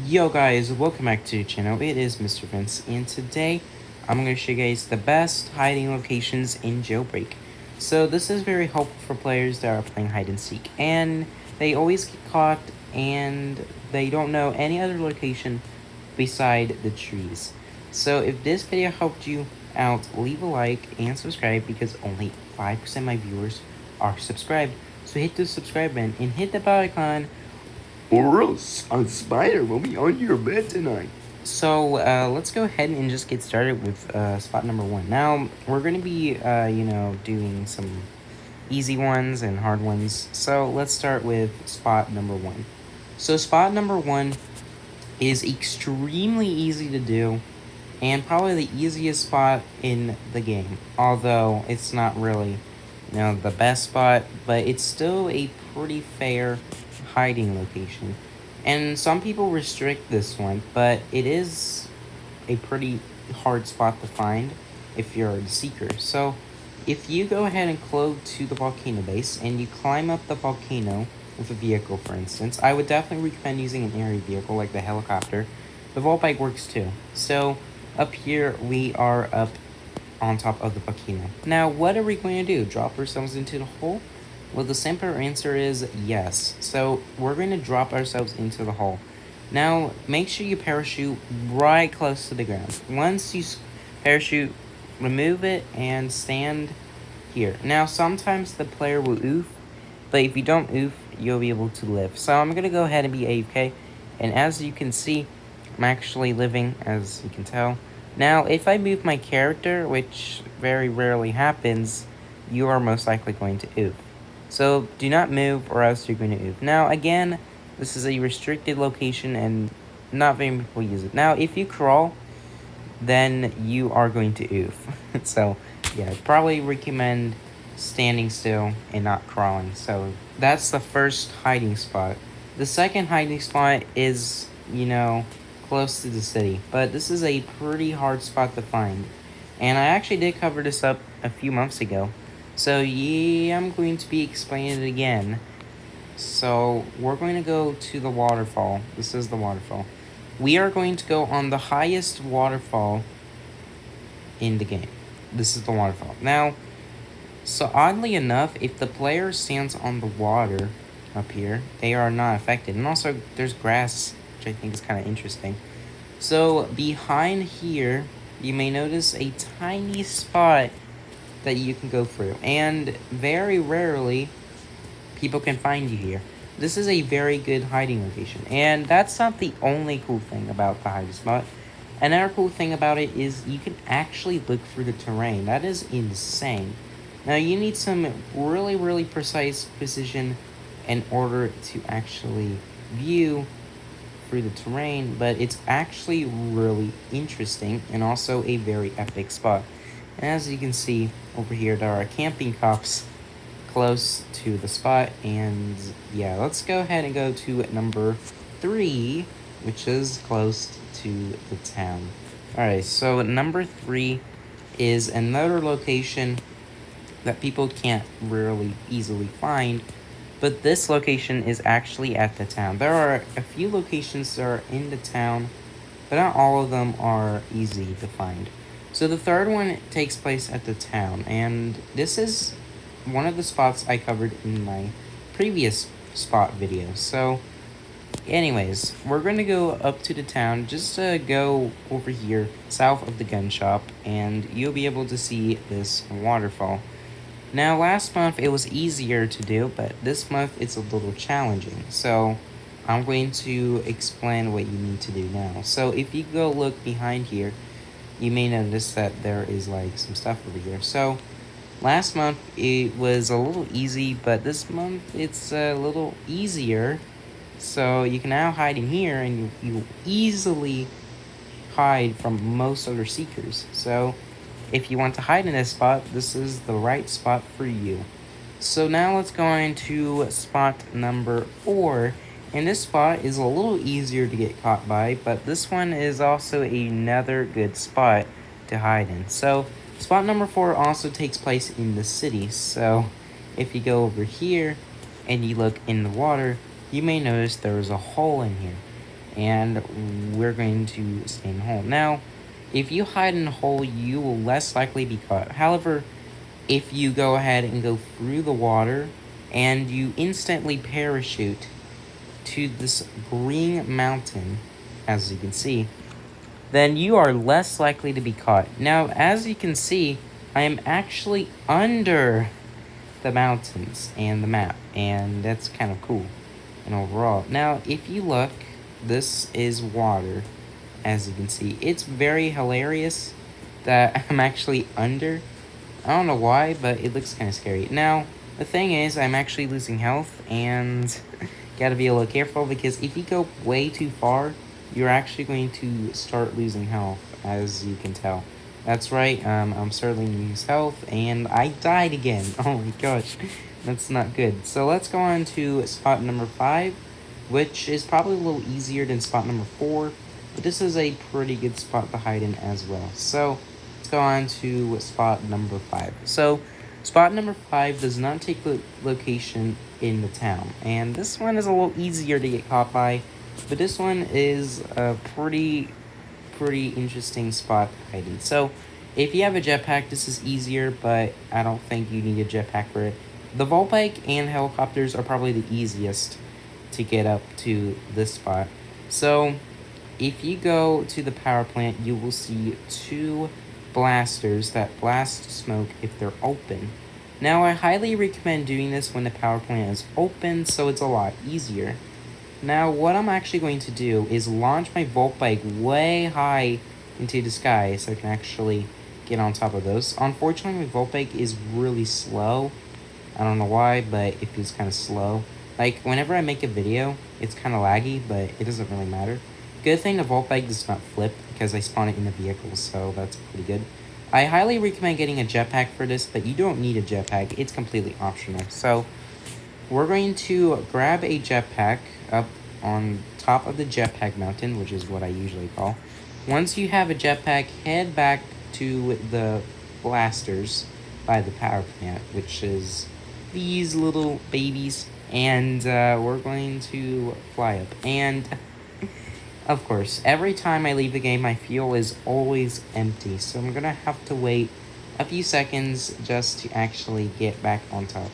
Yo guys, welcome back to the channel. It is Mr. Vince, and today I'm going to show you guys the best hiding locations in Jailbreak. So this is very helpful for players that are playing hide and seek, and they always get caught and they don't know any other location beside the trees. So if this video helped you out, leave a like and subscribe because only 5% of my viewers are subscribed. So hit the subscribe button and hit the bell icon, or else a spider will be on your bed tonight. So let's go ahead and just get started with spot number one. Now we're gonna be doing some easy ones and hard ones. So let's start with spot number one. So spot number one is extremely easy to do and probably the easiest spot in the game. Although it's not really, the best spot, but it's still a pretty fair hiding location. And some people restrict this one, but it is a pretty hard spot to find if you're a seeker. So if you go ahead and go to the volcano base and you climb up the volcano with a vehicle, for instance, I would definitely recommend using an aerial vehicle like the helicopter. The vault bike works too. So up here we are up on top of the volcano. Now what are we going to do? Drop ourselves into the hole? Well, the simple answer is yes. So we're going to drop ourselves into the hole. Now make sure you parachute right close to the ground. Once you parachute, remove it and stand here. Now sometimes the player will oof, but if you don't oof, you'll be able to live. So I'm going to go ahead and be AFK, and as you can see, I'm actually living, as you can tell. Now if I move my character, which very rarely happens, you are most likely going to oof. So do not move or else you're going to oof. Now again, this is a restricted location and not very many people use it. Now if you crawl, then you are going to oof. So yeah, I'd probably recommend standing still and not crawling. So that's the first hiding spot. The second hiding spot is, close to the city, but this is a pretty hard spot to find. And I actually did cover this up a few months ago. So yeah, I'm going to be explaining it again. So we're going to go to the waterfall. This is the waterfall. We are going to go on the highest waterfall in the game. This is the waterfall. Now, so oddly enough, if the player stands on the water up here, they are not affected. And also, there's grass, which I think is kind of interesting. So behind here, you may notice a tiny spot that you can go through. And very rarely, people can find you here. This is a very good hiding location. And that's not the only cool thing about the hiding spot. Another cool thing about it is you can actually look through the terrain. That is insane. Now you need some really precise precision in order to actually view through the terrain, but it's actually really interesting and also a very epic spot. And as you can see over here, there are camping cops close to the spot, and yeah, let's go ahead and go to number 3, which is close to the town. Alright, so number 3 is another location that people can't really easily find, but this location is actually at the town. There are a few locations that are in the town, but not all of them are easy to find. So the third one takes place at the town, and this is one of the spots I covered in my previous spot video. So anyways, we're going to go up to the town, just go over here south of the gun shop, and you'll be able to see this waterfall. Now last month it was easier to do, but this month it's a little challenging. So I'm going to explain what you need to do now. So if you go look behind here, you may notice that there is like some stuff over here. So last month it was a little easy, but this month it's a little easier. So you can now hide in here, and you easily hide from most other seekers. So if you want to hide in this spot, this is the right spot for you. So now let's go into spot number 4. And this spot is a little easier to get caught by, but this one is also another good spot to hide in. So spot number 4 also takes place in the city. So if you go over here and you look in the water, you may notice there is a hole in here. and we're going to stay in the hole. Now, if you hide in a hole, you will less likely be caught. However, if you go ahead and go through the water and you instantly parachute to this green mountain, as you can see, then you are less likely to be caught. Now, as you can see, I am actually under the mountains and the map, and that's kind of cool and overall. Now, if you look, this is water, as you can see. It's very hilarious that I'm actually under. I don't know why, but it looks kind of scary. Now, the thing is, I'm actually losing health, and gotta be a little careful, because if you go way too far, you're actually going to start losing health, as you can tell. That's right, I'm starting to lose health, and I died again. Oh my gosh, that's not good. So let's go on to spot number 5, which is probably a little easier than spot number 4, but this is a pretty good spot to hide in as well. So let's go on to spot number 5. So spot number 5 does not take the location in the town, and this one is a little easier to get caught by, but this one is a pretty interesting spot hiding. So if you have a jetpack, this is easier, but I don't think you need a jetpack for it. The vault bike and helicopters are probably the easiest to get up to this spot. So if you go to the power plant, you will see 2 blasters that blast smoke if they're open. Now, I highly recommend doing this when the power plant is open, so it's a lot easier. Now, what I'm actually going to do is launch my Volt Bike way high into the sky so I can actually get on top of those. Unfortunately, my Volt Bike is really slow. I don't know why, but it feels kind of slow. Like, whenever I make a video, it's kind of laggy, but it doesn't really matter. Good thing the Volt Bike does not flip, because I spawn it in the vehicle, so that's pretty good. I highly recommend getting a jetpack for this, but you don't need a jetpack. It's completely optional. So we're going to grab a jetpack up on top of the jetpack mountain, which is what I usually call. Once you have a jetpack, head back to the blasters by the power plant, which is these little babies, and we're going to fly up. And of course, every time I leave the game, my fuel is always empty, so I'm gonna have to wait a few seconds just to actually get back on top.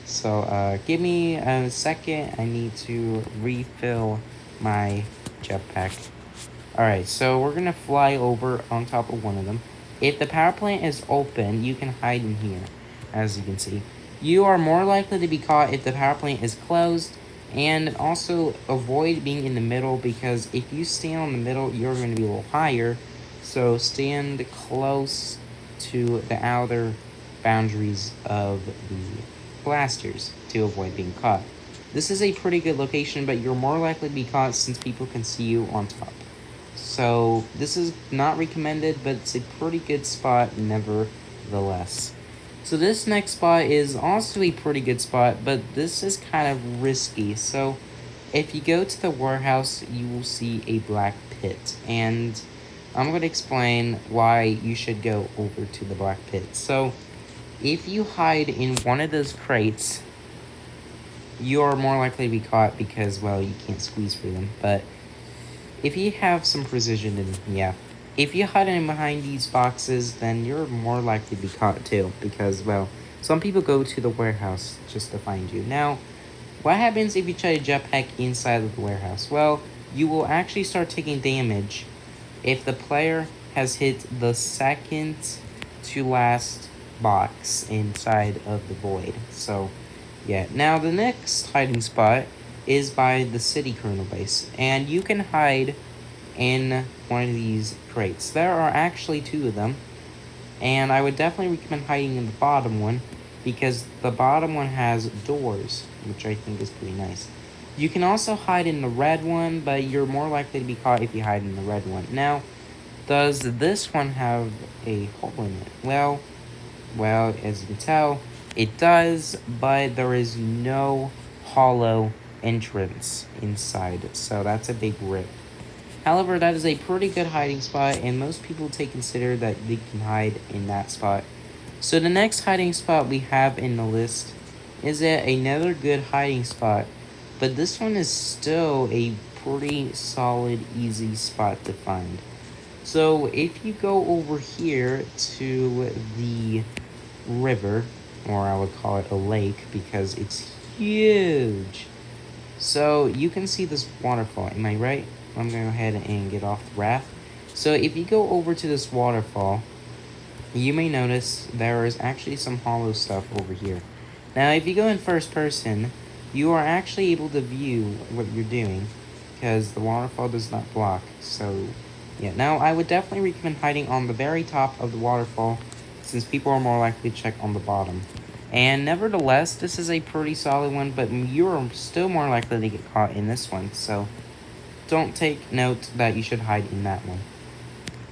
So give me a second, I need to refill my jetpack. Alright, so we're gonna fly over on top of one of them. If the power plant is open, you can hide in here, as you can see. You are more likely to be caught if the power plant is closed, and also avoid being in the middle, because if you stand in the middle, you're going to be a little higher. So stand close to the outer boundaries of the blasters to avoid being caught. This is a pretty good location, but you're more likely to be caught since people can see you on top. So this is not recommended, but it's a pretty good spot nevertheless. So this next spot is also a pretty good spot, but this is kind of risky. So if you go to the warehouse, you will see a black pit, and I'm going to explain why you should go over to the black pit. So if you hide in one of those crates, you're more likely to be caught because, well, you can't squeeze through them. But if you have some precision, then yeah. If you hide in behind these boxes, then you're more likely to be caught too, because, well, some people go to the warehouse just to find you. Now, what happens if you try to jetpack inside of the warehouse? Well, you will actually start taking damage if the player has hit the second to last box inside of the void. So, yeah. Now, the next hiding spot is by the city kernel base, and you can hide in one of these crates. There are actually 2 of them, and I would definitely recommend hiding in the bottom one, because the bottom one has doors, which I think is pretty nice. You can also hide in the red one, but you're more likely to be caught if you hide in the red one. Now, does this one have a hole in it? Well, as you can tell, it does, but there is no hollow entrance inside, so that's a big rip. However, that is a pretty good hiding spot, and most people consider that they can hide in that spot. So the next hiding spot we have in the list is another good hiding spot, but this one is still a pretty solid, easy spot to find. So if you go over here to the river, or I would call it a lake because it's huge. So you can see this waterfall, am I right? I'm gonna go ahead and get off the raft. So if you go over to this waterfall, you may notice there is actually some hollow stuff over here. Now if you go in first person, you are actually able to view what you're doing because the waterfall does not block. So yeah, now I would definitely recommend hiding on the very top of the waterfall since people are more likely to check on the bottom. And nevertheless, this is a pretty solid one, but you're still more likely to get caught in this one. So don't take note that you should hide in that one.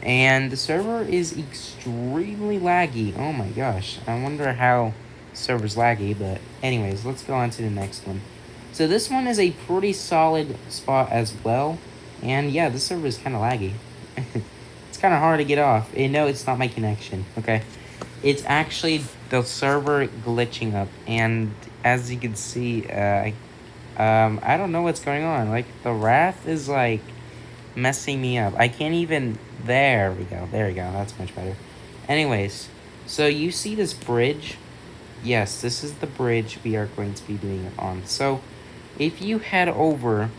And the server is extremely laggy. Oh my gosh. I wonder how the server's laggy, but anyways, let's go on to the next one. So this one is a pretty solid spot as well. And yeah, this server is kind of laggy. It's kind of hard to get off. And no, it's not my connection, okay? It's actually the server glitching up. And as you can see, I don't know what's going on. Like, the wrath is like messing me up. I can't even... There we go. There we go. That's much better. Anyways, so you see this bridge? Yes, this is the bridge we are going to be doing it on. So if you head over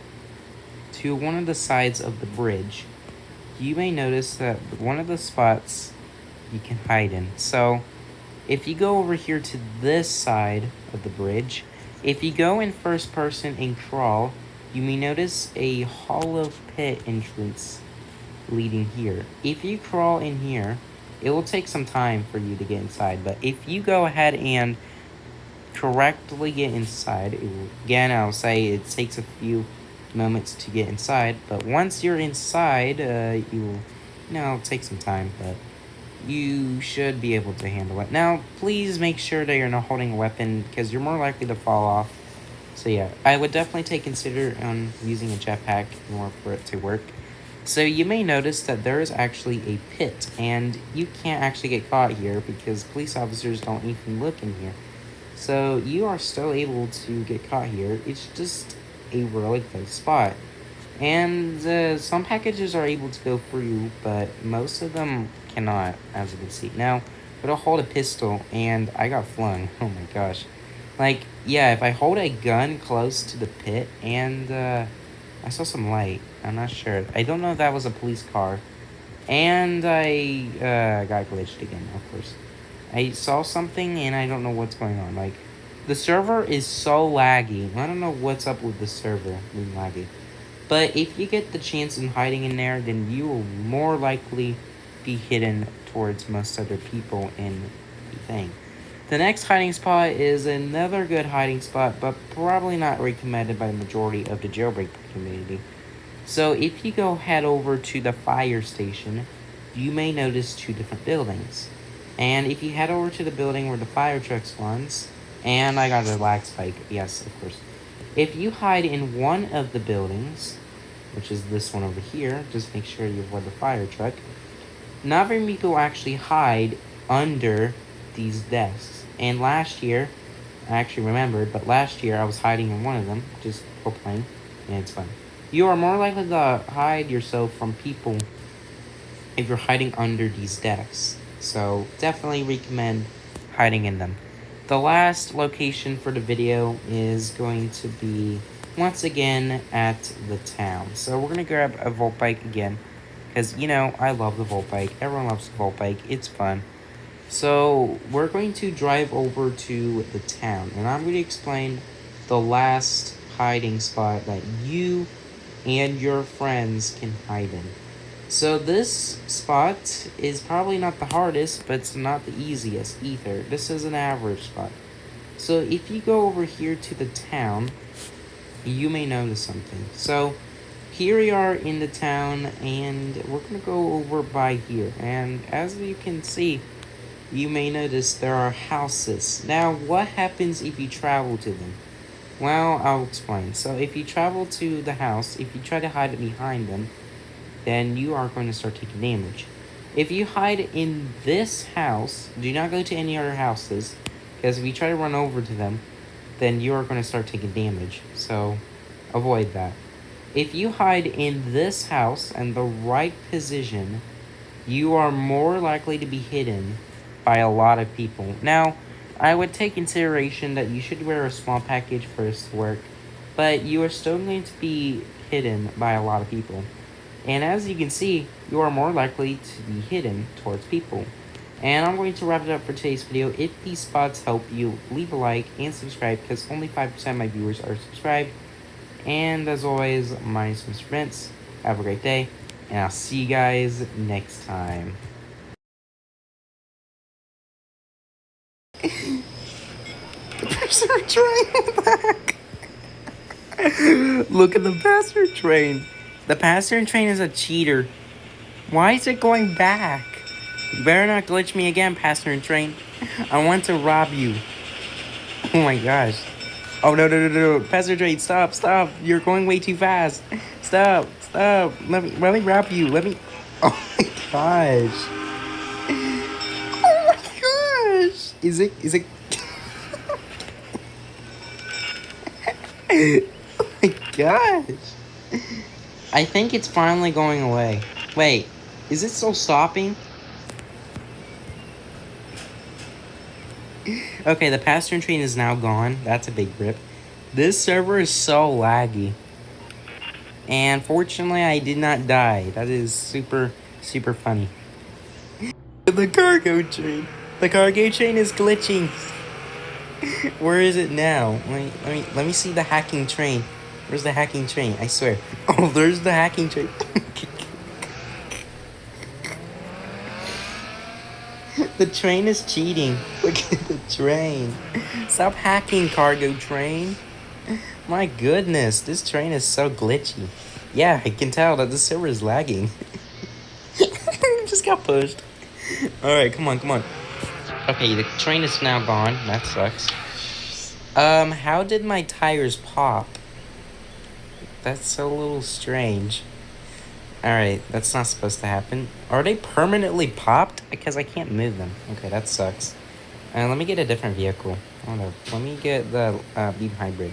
to one of the sides of the bridge, you may notice that one of the spots you can hide in. So if you go over here to this side of the bridge, if you go in first person and crawl, you may notice a hollow pit entrance leading here. If you crawl in here, it will take some time for you to get inside, but if you go ahead and correctly get inside, again, I'll say it takes a few moments to get inside, but once you're inside, it'll take some time, but you should be able to handle it. Now, please make sure that you're not holding a weapon because you're more likely to fall off. So yeah, I would definitely consider on using a jetpack in order for it to work. So you may notice that there is actually a pit, and you can't actually get caught here because police officers don't even look in here. So you are still able to get caught here. It's just a really close spot. And some packages are able to go through, but most of them cannot, as you can see. Now, but I'll hold a pistol, and I got flung. Oh my gosh. Like, yeah, if I hold a gun close to the pit, and I saw some light. I'm not sure. I don't know if that was a police car. And I got glitched again, of course. I saw something, and I don't know what's going on. Like, the server is so laggy. I don't know what's up with the server being laggy. But if you get the chance in hiding in there, then you will more likely be hidden towards most other people in the thing. The next hiding spot is another good hiding spot, but probably not recommended by the majority of the Jailbreak community. So if you go head over to the fire station, you may notice two different buildings. And if you head over to the building where the fire truck spawns, and I got a lag spike, yes, of course. If you hide in one of the buildings, which is this one over here, just make sure you avoid the fire truck. Not very many people actually hide under these desks. And last year, I actually remembered, but last year I was hiding in one of them, just for playing, and it's fun. You are more likely to hide yourself from people if you're hiding under these desks. So definitely recommend hiding in them. The last location for the video is going to be, once again, at the town. So we're going to grab a Volt Bike again, because, I love the Volt Bike. Everyone loves the Volt Bike. It's fun. So we're going to drive over to the town, and I'm going to explain the last hiding spot that you and your friends can hide in. So this spot is probably not the hardest, but it's not the easiest either. This is an average spot. So if you go over here to the town, you may notice something. So here we are in the town, and we're going to go over by here. And as you can see, you may notice there are houses. Now, what happens if you travel to them? Well, I'll explain. So if you travel to the house, if you try to hide behind them, then you are going to start taking damage. If you hide in this house, do not go to any other houses, because if you try to run over to them, then you are going to start taking damage. So avoid that. If you hide in this house and the right position, you are more likely to be hidden by a lot of people. Now, I would take consideration that you should wear a small package for this to work, but you are still going to be hidden by a lot of people. And as you can see, you are more likely to be hidden towards people. And I'm going to wrap it up for today's video. If these spots help you, leave a like and subscribe because only 5% of my viewers are subscribed. And as always, my name is Mr. Vince. Have a great day, and I'll see you guys next time. The passenger train back. Look at the passenger train. The passenger train is a cheater. Why is it going back? You better not glitch me again, passenger train. I want to rob you. Oh my gosh. Oh no no no no! Passenger train, stop stop! You're going way too fast. Stop stop! Let me rob you. Let me. Oh my gosh. Oh my gosh! Is it? Oh my gosh! I think it's finally going away. Wait, is it still stopping? Okay, the passenger train is now gone. That's a big rip. This server is so laggy. And fortunately, I did not die. That is super, super funny. The cargo train. The cargo train is glitching. Where is it now? Let me see the hacking train. Where's the hacking train? I swear. Oh, there's the hacking train. The train is cheating. Look at the train. Stop hacking, cargo train. My goodness, this train is so glitchy. Yeah, I can tell that the server is lagging. Just got pushed. Alright, come on, come on. Okay, the train is now gone. That sucks. How did my tires pop? That's so a little strange. Alright, that's not supposed to happen. Are they permanently popped? Because I can't move them. Okay, that sucks. Let me get a different vehicle. Hold up. Let me get the Beam Hybrid.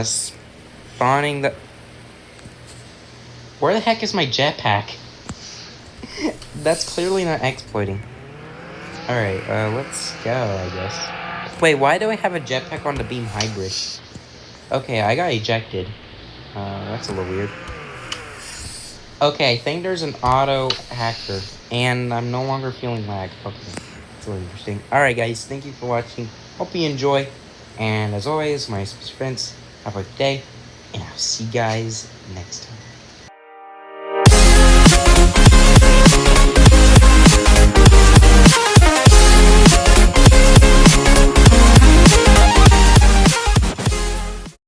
Spawning the... Where the heck is my jetpack? That's clearly not exploiting. Alright, let's go, I guess. Wait, why do I have a jetpack on the Beam Hybrid? Okay, I got ejected. That's a little weird. Okay, I think there's an auto hacker, and I'm no longer feeling lag. Okay, that's really interesting. Alright, guys, thank you for watching. Hope you enjoy. And as always, my name is Mr. Vince. Have a good day, and I'll see you guys next time.